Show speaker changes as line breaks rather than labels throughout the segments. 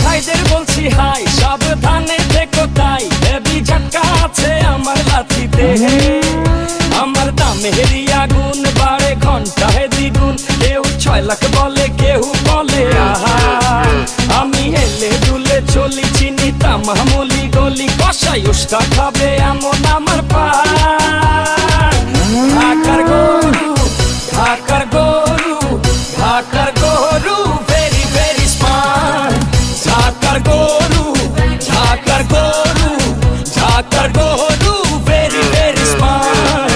ভাইদের বলছি হাই, সাবধানে থেকো তাই, হেভি ঝটকা আছে আমার লাঠিতে। আমার দামেরই আগুন বাড়ে ঘন্টায় দ্বিগুণ, কেউ 6 লাখ বলে, কেউ বলে আহা। আমি হেলে দুলে চলি, চিনি তামামলি গলি, কষাই উস্কা খাবে এমন আমার পা। ঢাকার গরু, ঢাকার গরু, ঢাকার গরু, ভেরি ভেরি স্মার্ট। ঢাকার গরু, ঢাকার গরু, ঢাকার গরু, ভেরি ভেরি স্মার্ট।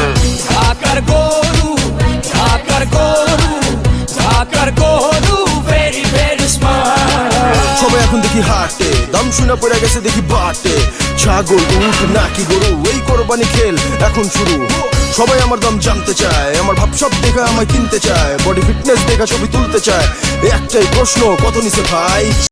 ঢাকার গরু, ঢাকার গরু, ঢাকার গরু, ভেরি ভেরি স্মার্ট।
সবাই এখন দেখি হাটে, দাম শুনে পড়ে গেছে দেখি বাটে। ছাগল, উট নাকি গরু, এই কোরবানি খেল এখন শুরু। সবাই আমার দাম জানতে চায়, আমার ভাব সব দেখে আমায় কিনতে চায়, বডি ফিটনেস দেখা ছবি তুলতে চায়। একটাই প্রশ্ন, কত নিছে ভাই?